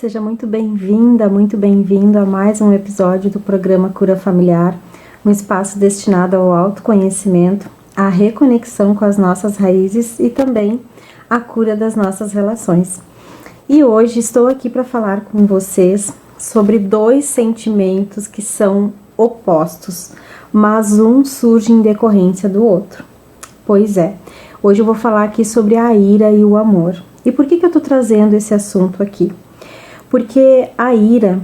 seja muito bem-vinda, muito bem-vindo a mais um episódio do programa Cura Familiar, um espaço destinado ao autoconhecimento, à reconexão com as nossas raízes e também à cura das nossas relações. E hoje estou aqui para falar com vocês sobre dois sentimentos que são opostos, mas um surge em decorrência do outro. Pois é, hoje eu vou falar aqui sobre a ira e o amor. E por que eu estou trazendo esse assunto aqui? Porque a ira,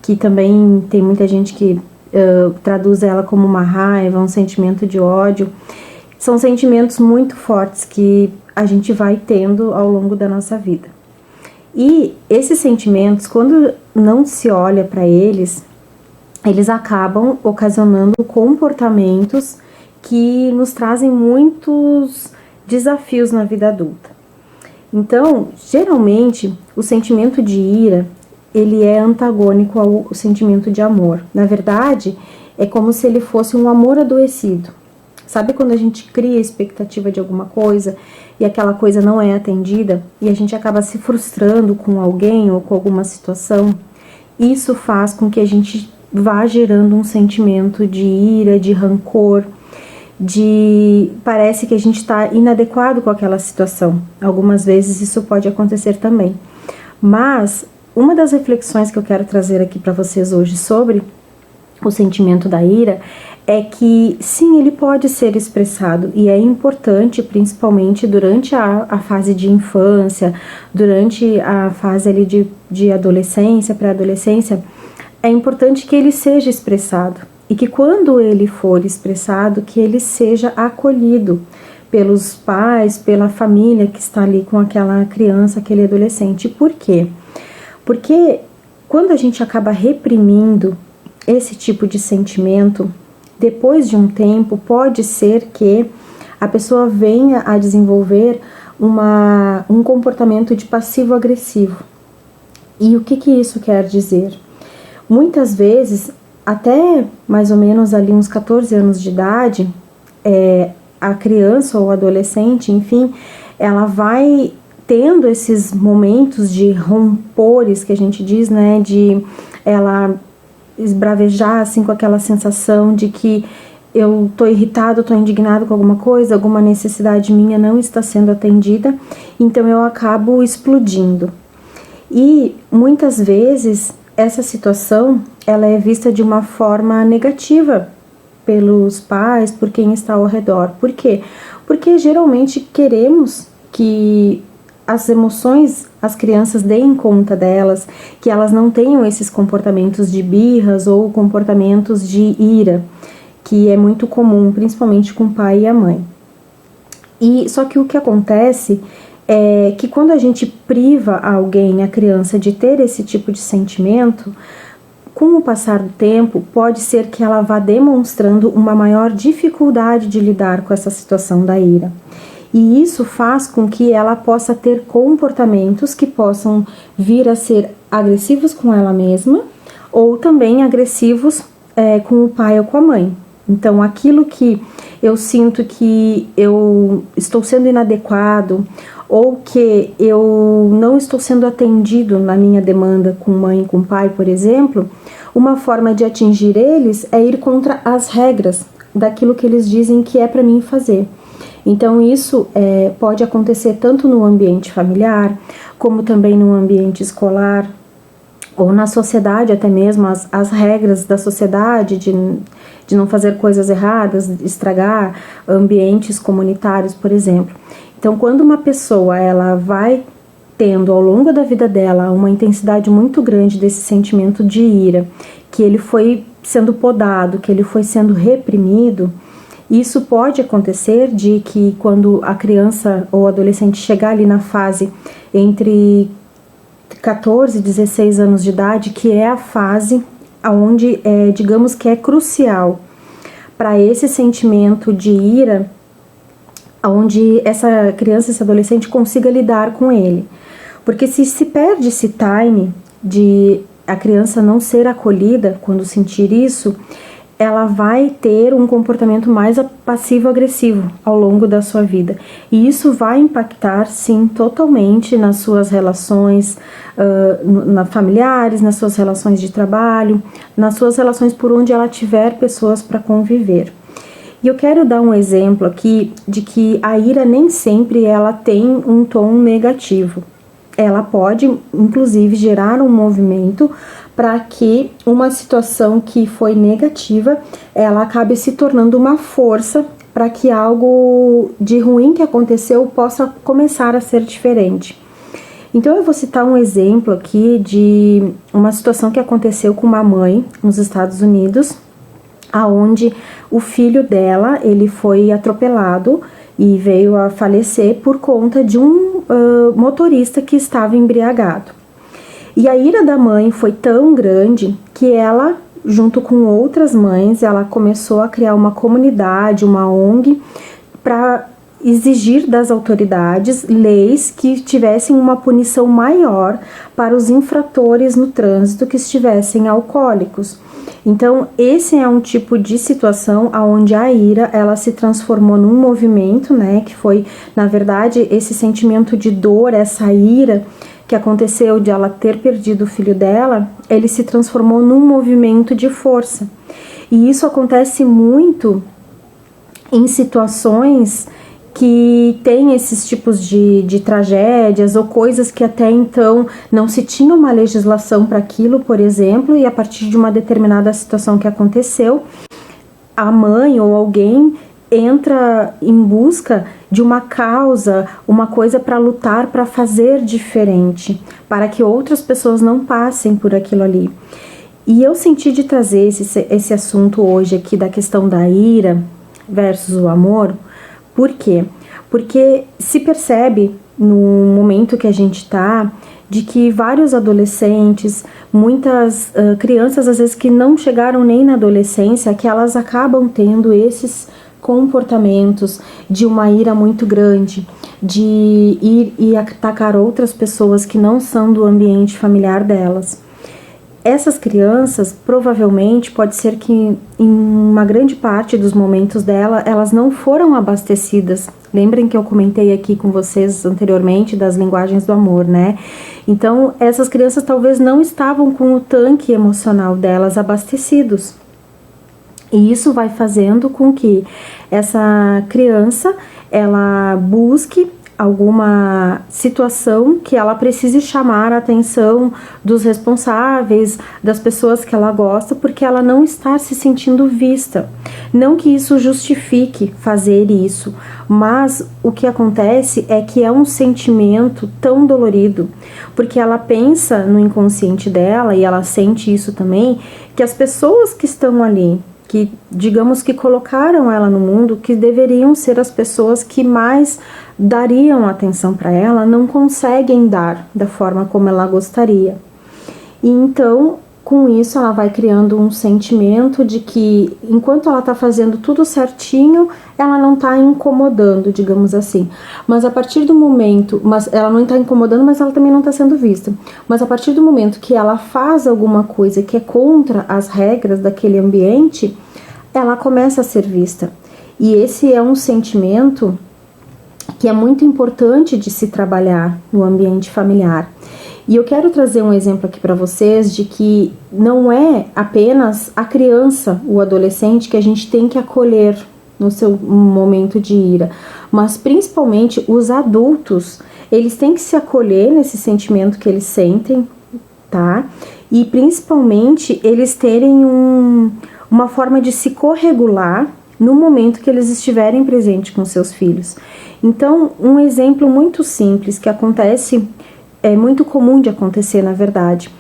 que também tem muita gente que traduz ela como uma raiva, um sentimento de ódio, são sentimentos muito fortes que a gente vai tendo ao longo da nossa vida. E esses sentimentos, quando não se olha para eles, eles acabam ocasionando comportamentos que nos trazem muitos desafios na vida adulta. Então, geralmente, o sentimento de ira, ele é antagônico ao sentimento de amor. Na verdade, é como se ele fosse um amor adoecido. Sabe quando a gente cria a expectativa de alguma coisa e aquela coisa não é atendida e a gente acaba se frustrando com alguém ou com alguma situação? Isso faz com que a gente vá gerando um sentimento de ira, de rancor, parece que a gente está inadequado com aquela situação. Algumas vezes isso pode acontecer também. Mas uma das reflexões que eu quero trazer aqui para vocês hoje sobre o sentimento da ira é que sim, ele pode ser expressado e é importante, principalmente durante a fase de infância, durante a fase ali de adolescência, pré-adolescência, é importante que ele seja expressado. E que quando ele for expressado, que ele seja acolhido pelos pais, pela família que está ali com aquela criança, aquele adolescente. Por quê? Porque quando a gente acaba reprimindo esse tipo de sentimento, depois de um tempo, pode ser que a pessoa venha a desenvolver um comportamento de passivo-agressivo. E o que isso quer dizer? Muitas vezes, até mais ou menos ali uns 14 anos de idade, a criança ou adolescente, enfim, ela vai tendo esses momentos de rompores que a gente diz, né, de ela esbravejar assim com aquela sensação de que eu tô irritado, tô indignado com alguma coisa, alguma necessidade minha não está sendo atendida, então eu acabo explodindo. E muitas vezes essa situação, ela é vista de uma forma negativa pelos pais, por quem está ao redor. Por quê? Porque geralmente queremos que as emoções, as crianças deem conta delas, que elas não tenham esses comportamentos de birras ou comportamentos de ira, que é muito comum, principalmente com o pai e a mãe. E só que o que acontece é que quando a gente priva alguém, a criança, de ter esse tipo de sentimento, com o passar do tempo, pode ser que ela vá demonstrando uma maior dificuldade de lidar com essa situação da ira. E isso faz com que ela possa ter comportamentos que possam vir a ser agressivos com ela mesma ou também agressivos com o pai ou com a mãe. Então, aquilo que eu sinto que eu estou sendo inadequado ou que eu não estou sendo atendido na minha demanda com mãe e com pai, por exemplo, uma forma de atingir eles é ir contra as regras daquilo que eles dizem que é para mim fazer. Então isso pode acontecer tanto no ambiente familiar, como também no ambiente escolar, ou na sociedade até mesmo, as regras da sociedade de não fazer coisas erradas, estragar ambientes comunitários, por exemplo. Então, quando uma pessoa ela vai tendo ao longo da vida dela uma intensidade muito grande desse sentimento de ira, que ele foi sendo podado, que ele foi sendo reprimido, isso pode acontecer de que quando a criança ou adolescente chegar ali na fase entre 14 e 16 anos de idade, que é a fase onde, digamos que é crucial para esse sentimento de ira, onde essa criança, esse adolescente consiga lidar com ele. Porque se perde esse time de a criança não ser acolhida quando sentir isso, ela vai ter um comportamento mais passivo-agressivo ao longo da sua vida. E isso vai impactar, sim, totalmente nas suas relações familiares, nas suas relações de trabalho, nas suas relações por onde ela tiver pessoas para conviver. E eu quero dar um exemplo aqui de que a ira nem sempre ela tem um tom negativo. Ela pode, inclusive, gerar um movimento para que uma situação que foi negativa, ela acabe se tornando uma força para que algo de ruim que aconteceu possa começar a ser diferente. Então eu vou citar um exemplo aqui de uma situação que aconteceu com uma mãe nos Estados Unidos, aonde o filho dela, ele foi atropelado e veio a falecer por conta de um motorista que estava embriagado. E a ira da mãe foi tão grande que ela, junto com outras mães, ela começou a criar uma comunidade, uma ONG, para exigir das autoridades leis que tivessem uma punição maior para os infratores no trânsito que estivessem alcoólicos. Então, esse é um tipo de situação onde a ira, ela se transformou num movimento, né, que foi, na verdade, esse sentimento de dor, essa ira que aconteceu de ela ter perdido o filho dela, ele se transformou num movimento de força. E isso acontece muito em situações que tem esses tipos de tragédias ou coisas que até então não se tinha uma legislação para aquilo, por exemplo, e a partir de uma determinada situação que aconteceu, a mãe ou alguém entra em busca de uma causa, uma coisa para lutar, para fazer diferente, para que outras pessoas não passem por aquilo ali. E eu senti de trazer esse assunto hoje aqui da questão da ira versus o amor. Por quê? Porque se percebe no momento que a gente está de que vários adolescentes, muitas crianças às vezes que não chegaram nem na adolescência, que elas acabam tendo esses comportamentos de uma ira muito grande, de ir e atacar outras pessoas que não são do ambiente familiar delas. Essas crianças, provavelmente, pode ser que em uma grande parte dos momentos dela, elas não foram abastecidas. Lembrem que eu comentei aqui com vocês anteriormente das linguagens do amor, né? Então, essas crianças talvez não estavam com o tanque emocional delas abastecidos. E isso vai fazendo com que essa criança, ela busque alguma situação que ela precise chamar a atenção dos responsáveis, das pessoas que ela gosta, porque ela não está se sentindo vista. Não que isso justifique fazer isso, mas o que acontece é que é um sentimento tão dolorido, porque ela pensa no inconsciente dela, e ela sente isso também, que as pessoas que estão ali, que digamos que colocaram ela no mundo, que deveriam ser as pessoas que mais dariam atenção para ela, não conseguem dar da forma como ela gostaria. E então, com isso, ela vai criando um sentimento de que, enquanto ela está fazendo tudo certinho, ela não está incomodando, digamos assim. Mas a partir do momento, mas ela não está incomodando, mas ela também não está sendo vista. Mas a partir do momento que ela faz alguma coisa que é contra as regras daquele ambiente, ela começa a ser vista. E esse é um sentimento que é muito importante de se trabalhar no ambiente familiar. E eu quero trazer um exemplo aqui para vocês de que não é apenas a criança, o adolescente, que a gente tem que acolher no seu momento de ira, mas principalmente os adultos, eles têm que se acolher nesse sentimento que eles sentem, tá? E principalmente eles terem uma forma de se corregular no momento que eles estiverem presentes com seus filhos. Então, um exemplo muito simples que acontece, é muito comum de acontecer, na verdade.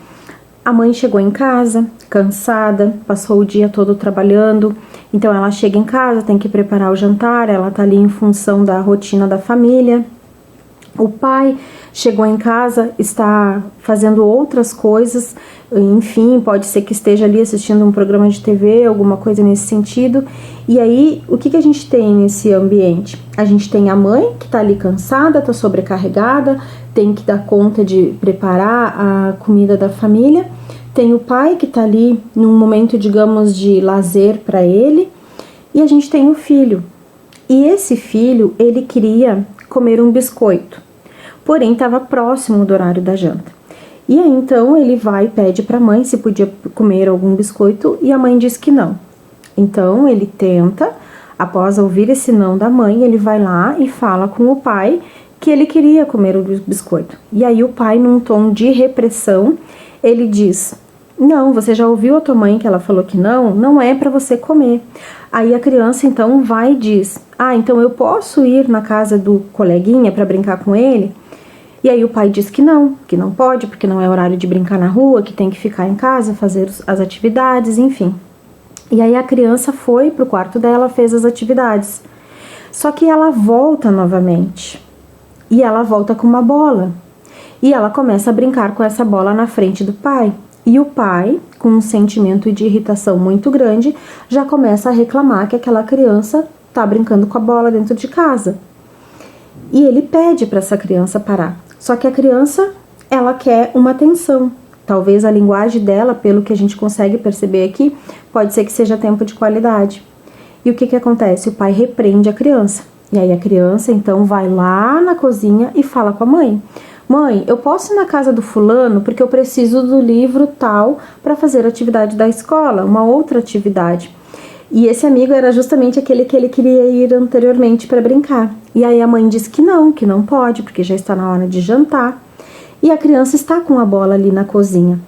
A mãe chegou em casa, cansada, passou o dia todo trabalhando, então ela chega em casa, tem que preparar o jantar, ela tá ali em função da rotina da família. O pai chegou em casa, está fazendo outras coisas, enfim, pode ser que esteja ali assistindo um programa de TV, alguma coisa nesse sentido. E aí, o que a gente tem nesse ambiente? A gente tem a mãe que está ali cansada, está sobrecarregada, tem que dar conta de preparar a comida da família. tem o pai que está ali num momento, digamos, de lazer para ele, e a gente tem o filho. E esse filho, ele queria comer um biscoito, porém estava próximo do horário da janta. E aí então ele vai e pede para a mãe se podia comer algum biscoito, e a mãe diz que não. Então ele tenta, após ouvir esse não da mãe, ele vai lá e fala com o pai que ele queria comer o biscoito. E aí o pai, num tom de repressão, ele diz: não, você já ouviu a tua mãe que ela falou que não é para você comer. Aí a criança então vai e diz: então eu posso ir na casa do coleguinha para brincar com ele? E aí o pai diz que não pode, porque não é horário de brincar na rua, que tem que ficar em casa, fazer as atividades, enfim. E aí a criança foi pro quarto dela, fez as atividades. Só que ela volta novamente. E ela volta com uma bola. E ela começa a brincar com essa bola na frente do pai. E o pai, com um sentimento de irritação muito grande, já começa a reclamar que aquela criança tá brincando com a bola dentro de casa. E ele pede para essa criança parar. Só que a criança, ela quer uma atenção. Talvez a linguagem dela, pelo que a gente consegue perceber aqui, pode ser que seja tempo de qualidade. E o que acontece? O pai repreende a criança. E aí a criança, então, vai lá na cozinha e fala com a mãe: mãe, eu posso ir na casa do fulano porque eu preciso do livro tal para fazer a atividade da escola, uma outra atividade. E esse amigo era justamente aquele que ele queria ir anteriormente para brincar. E aí a mãe diz que não pode, porque já está na hora de jantar. E a criança está com a bola ali na cozinha.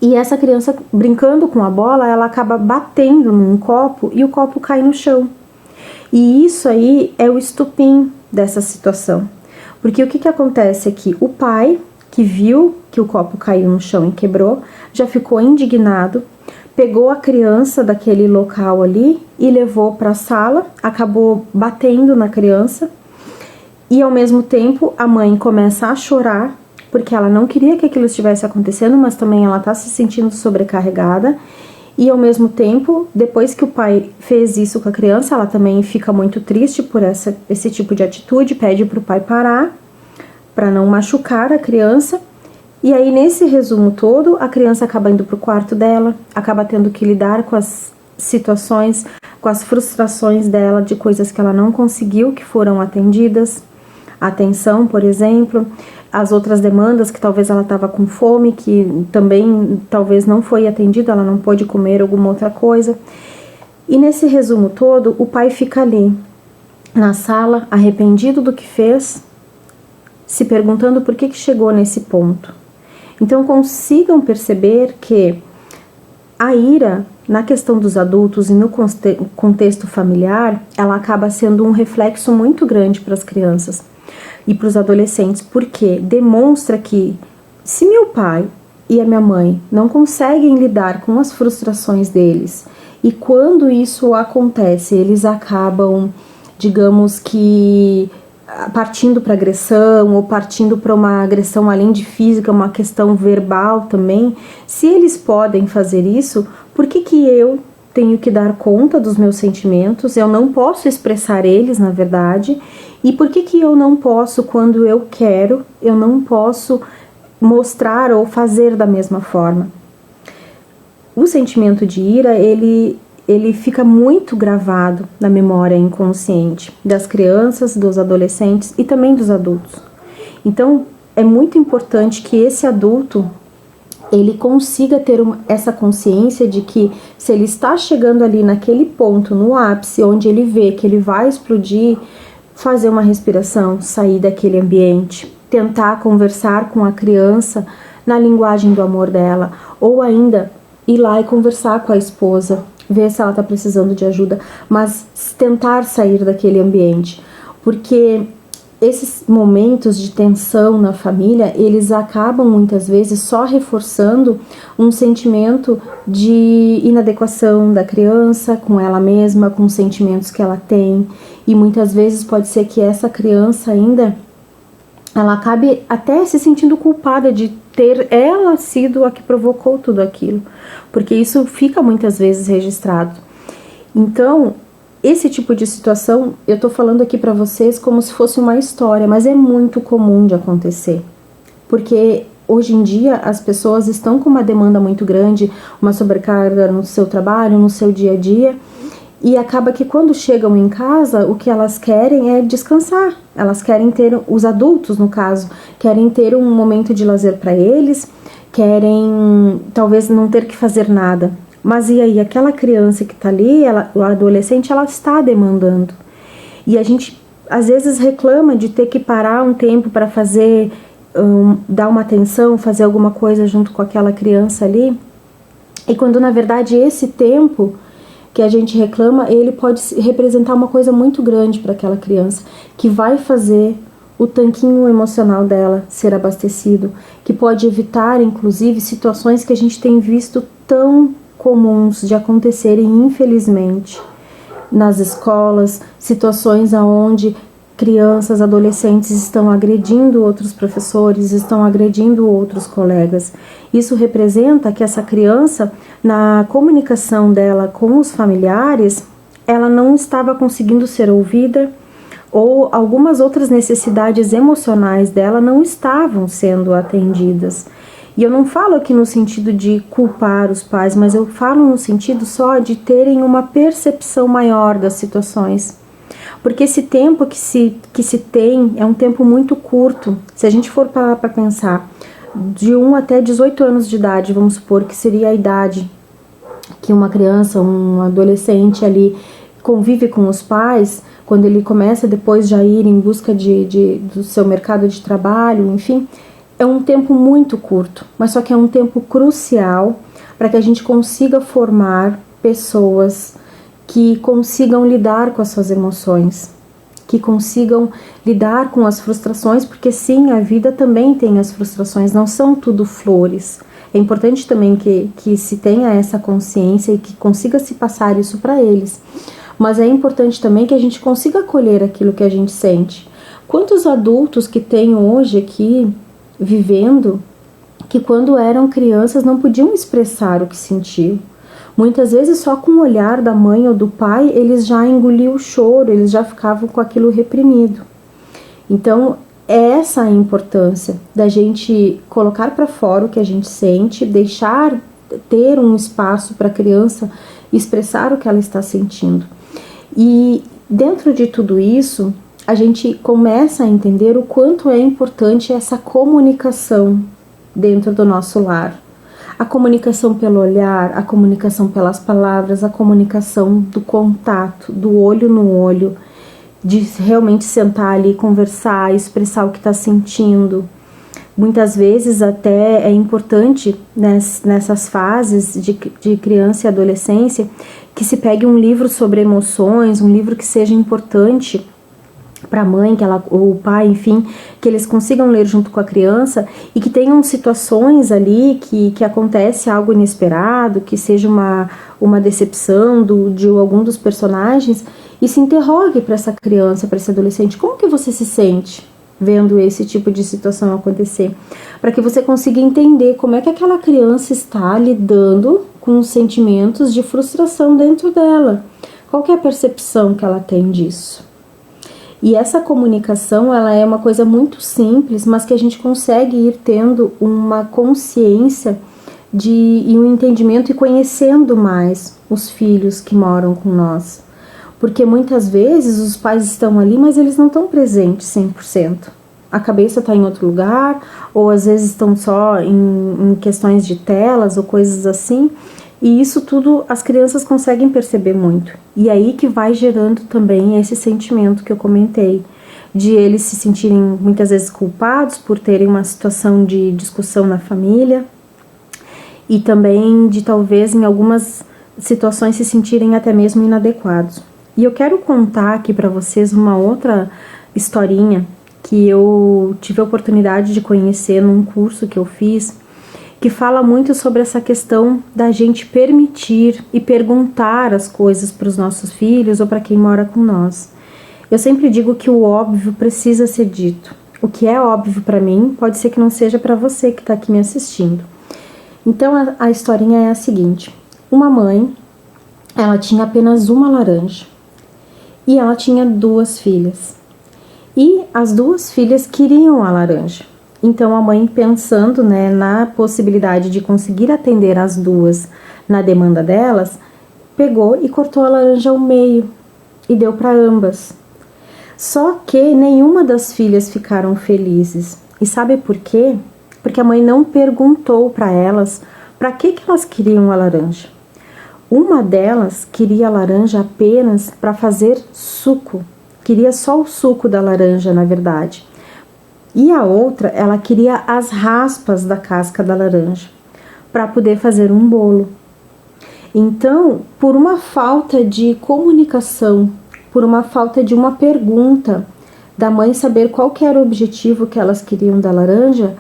E essa criança, brincando com a bola, ela acaba batendo num copo e o copo cai no chão. E isso aí é o estupim dessa situação. Porque o que acontece aqui? O pai, que viu que o copo caiu no chão e quebrou, já ficou indignado, pegou a criança daquele local ali e levou para a sala, acabou batendo na criança. E ao mesmo tempo a mãe começa a chorar, porque ela não queria que aquilo estivesse acontecendo, mas também ela está se sentindo sobrecarregada. E ao mesmo tempo, depois que o pai fez isso com a criança, ela também fica muito triste por esse tipo de atitude, pede para o pai parar, para não machucar a criança. E aí, nesse resumo todo, a criança acaba indo para o quarto dela, acaba tendo que lidar com as situações, com as frustrações dela, de coisas que ela não conseguiu, que foram atendidas. Atenção, por exemplo, as outras demandas que talvez ela estava com fome, que também talvez não foi atendida, ela não pôde comer alguma outra coisa. E nesse resumo todo, o pai fica ali, na sala, arrependido do que fez, se perguntando por que chegou nesse ponto. Então consigam perceber que a ira, na questão dos adultos e no contexto familiar, ela acaba sendo um reflexo muito grande para as crianças e para os adolescentes, porque demonstra que se meu pai e a minha mãe não conseguem lidar com as frustrações deles, e quando isso acontece, eles acabam, digamos que, partindo para agressão, ou partindo para uma agressão além de física, uma questão verbal também. Se eles podem fazer isso, por que eu tenho que dar conta dos meus sentimentos? Eu não posso expressar eles, na verdade. E por que eu não posso, quando eu quero, eu não posso mostrar ou fazer da mesma forma? O sentimento de ira, ele fica muito gravado na memória inconsciente das crianças, dos adolescentes e também dos adultos. Então, é muito importante que esse adulto, ele consiga ter essa consciência de que se ele está chegando ali naquele ponto, no ápice, onde ele vê que ele vai explodir, fazer uma respiração, sair daquele ambiente, tentar conversar com a criança na linguagem do amor dela, ou ainda ir lá e conversar com a esposa, ver se ela está precisando de ajuda, mas tentar sair daquele ambiente, porque esses momentos de tensão na família, eles acabam muitas vezes só reforçando um sentimento de inadequação da criança com ela mesma, com os sentimentos que ela tem, e muitas vezes pode ser que essa criança ainda, ela acabe até se sentindo culpada de ter ela sido a que provocou tudo aquilo, porque isso fica muitas vezes registrado. Então, esse tipo de situação, eu tô falando aqui para vocês como se fosse uma história, mas é muito comum de acontecer, porque hoje em dia as pessoas estão com uma demanda muito grande, uma sobrecarga no seu trabalho, no seu dia a dia, e acaba que quando chegam em casa, o que elas querem é descansar. Elas querem ter, os adultos no caso, querem ter um momento de lazer para eles, querem talvez não ter que fazer nada. Mas e aí, aquela criança que está ali, o adolescente, ela está demandando. E a gente às vezes reclama de ter que parar um tempo para fazer, dar uma atenção, fazer alguma coisa junto com aquela criança ali. E quando na verdade esse tempo que a gente reclama, ele pode representar uma coisa muito grande para aquela criança, que vai fazer o tanquinho emocional dela ser abastecido, que pode evitar, inclusive, situações que a gente tem visto tão comuns de acontecerem, infelizmente, nas escolas, situações onde crianças, adolescentes estão agredindo outros professores, estão agredindo outros colegas. Isso representa que essa criança, na comunicação dela com os familiares, ela não estava conseguindo ser ouvida, ou algumas outras necessidades emocionais dela não estavam sendo atendidas. E eu não falo aqui no sentido de culpar os pais, mas eu falo no sentido só de terem uma percepção maior das situações. Porque esse tempo que se tem é um tempo muito curto. Se a gente for parar para pensar, de 1 até 18 anos de idade, vamos supor que seria a idade que uma criança, um adolescente ali convive com os pais, quando ele começa depois já ir em busca do seu mercado de trabalho, enfim, é um tempo muito curto, mas só que é um tempo crucial para que a gente consiga formar pessoas que consigam lidar com as suas emoções, que consigam lidar com as frustrações, porque sim, a vida também tem as frustrações, não são tudo flores. É importante também que se tenha essa consciência e que consiga se passar isso para eles. Mas é importante também que a gente consiga acolher aquilo que a gente sente. Quantos adultos que tem hoje aqui vivendo, que quando eram crianças não podiam expressar o que sentiam? Muitas vezes só com o olhar da mãe ou do pai, eles já engoliam o choro, eles já ficavam com aquilo reprimido. Então, essa é a importância da gente colocar para fora o que a gente sente, deixar ter um espaço para a criança expressar o que ela está sentindo. E dentro de tudo isso, a gente começa a entender o quanto é importante essa comunicação dentro do nosso lar. A comunicação pelo olhar, a comunicação pelas palavras, a comunicação do contato, do olho no olho, de realmente sentar ali, conversar, expressar o que está sentindo. Muitas vezes até é importante nessas fases de criança e adolescência que se pegue um livro sobre emoções, um livro que seja importante para a mãe, ou o pai, enfim, que eles consigam ler junto com a criança e que tenham situações ali que acontece algo inesperado, que seja uma decepção de algum dos personagens, e se interrogue para essa criança, para esse adolescente, como que você se sente vendo esse tipo de situação acontecer? Para que você consiga entender como é que aquela criança está lidando com os sentimentos de frustração dentro dela. Qual que é a percepção que ela tem disso? E essa comunicação, ela é uma coisa muito simples, mas que a gente consegue ir tendo uma consciência e um entendimento e conhecendo mais os filhos que moram com nós. Porque muitas vezes os pais estão ali, mas eles não estão presentes 100%. A cabeça está em outro lugar, ou às vezes estão só em questões de telas ou coisas assim. E isso tudo as crianças conseguem perceber muito. E aí que vai gerando também esse sentimento que eu comentei, de eles se sentirem muitas vezes culpados por terem uma situação de discussão na família, e também de talvez em algumas situações se sentirem até mesmo inadequados. E eu quero contar aqui para vocês uma outra historinha que eu tive a oportunidade de conhecer num curso que eu fiz, que fala muito sobre essa questão da gente permitir e perguntar as coisas para os nossos filhos ou para quem mora com nós. Eu sempre digo que o óbvio precisa ser dito. O que é óbvio para mim pode ser que não seja para você que está aqui me assistindo. Então a historinha é a seguinte: uma mãe, ela tinha apenas uma laranja e ela tinha 2 filhas. E as 2 filhas queriam a laranja. Então a mãe, pensando, né, na possibilidade de conseguir atender as duas na demanda delas, pegou e cortou a laranja ao meio e deu para ambas. Só que nenhuma das filhas ficaram felizes. E sabe por quê? Porque a mãe não perguntou para elas para que elas queriam a laranja. Uma delas queria a laranja apenas para fazer suco. Queria só o suco da laranja, na verdade. E a outra, ela queria as raspas da casca da laranja para poder fazer um bolo. Então, por uma falta de comunicação, por uma falta de uma pergunta da mãe saber qual que era o objetivo que elas queriam da laranja,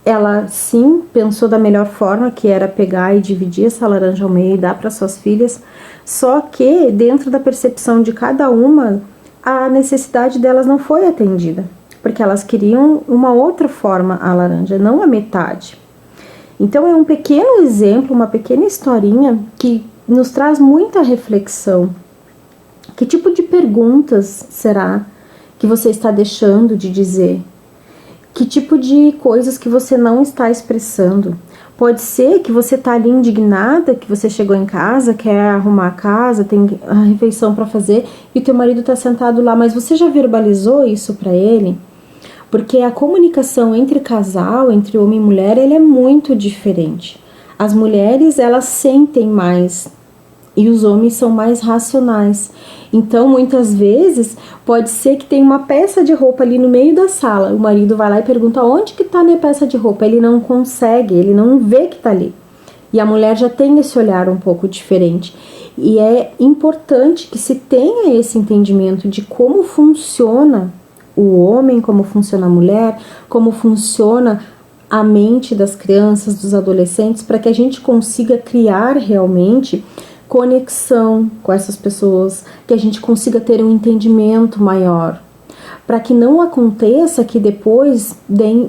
ela sim pensou da melhor forma, que era pegar e dividir essa laranja ao meio e dar para suas filhas, só que dentro da percepção de cada uma, a necessidade delas não foi atendida, porque elas queriam uma outra forma a laranja, não a metade. Então é um pequeno exemplo, uma pequena historinha que nos traz muita reflexão. Que tipo de perguntas será que você está deixando de dizer? Que tipo de coisas que você não está expressando? Pode ser que você está ali indignada, que você chegou em casa, quer arrumar a casa, tem a refeição para fazer e o teu marido está sentado lá, mas você já verbalizou isso para ele? Porque a comunicação entre casal, entre homem e mulher, ele é muito diferente. As mulheres, elas sentem mais e os homens são mais racionais. Então, muitas vezes, pode ser que tenha uma peça de roupa ali no meio da sala. O marido vai lá e pergunta onde que tá a minha peça de roupa. Ele não consegue, ele não vê que tá ali. E a mulher já tem esse olhar um pouco diferente. E é importante que se tenha esse entendimento de como funciona o homem, como funciona a mulher, como funciona a mente das crianças, dos adolescentes, para que a gente consiga criar realmente conexão com essas pessoas, que a gente consiga ter um entendimento maior, para que não aconteça que depois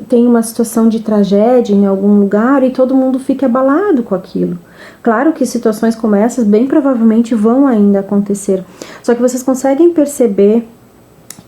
tem uma situação de tragédia em algum lugar e todo mundo fique abalado com aquilo. Claro que situações como essas bem provavelmente vão ainda acontecer, só que vocês conseguem perceber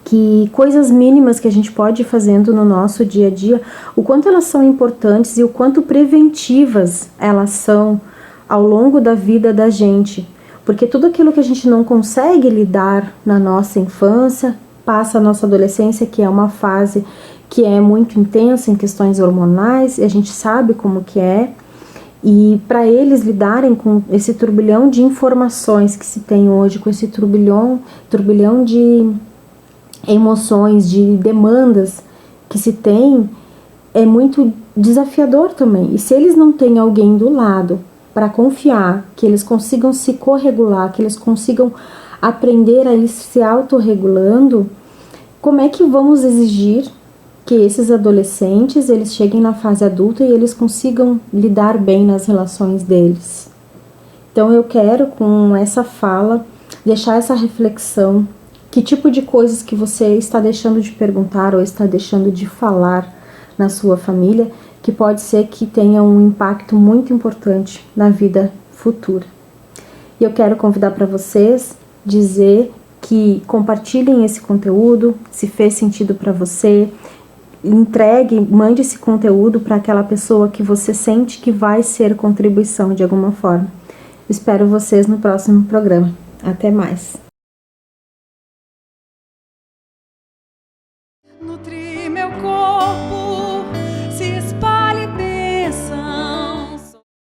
que coisas mínimas que a gente pode ir fazendo no nosso dia a dia, o quanto elas são importantes e o quanto preventivas elas são ao longo da vida da gente, porque tudo aquilo que a gente não consegue lidar na nossa infância, passa a nossa adolescência, que é uma fase que é muito intensa em questões hormonais, e a gente sabe como que é, e para eles lidarem com esse turbilhão de informações que se tem hoje, com esse turbilhão de emoções, de demandas que se tem, é muito desafiador também. E se eles não têm alguém do lado para confiar, que eles consigam se corregular, que eles consigam aprender a ir se autorregulando, como é que vamos exigir que esses adolescentes eles cheguem na fase adulta e eles consigam lidar bem nas relações deles? Então eu quero, com essa fala, deixar essa reflexão. Que tipo de coisas que você está deixando de perguntar ou está deixando de falar na sua família, que pode ser que tenha um impacto muito importante na vida futura. E eu quero convidar para vocês dizer que compartilhem esse conteúdo, se fez sentido para você, entregue, mande esse conteúdo para aquela pessoa que você sente que vai ser contribuição de alguma forma. Espero vocês no próximo programa. Até mais!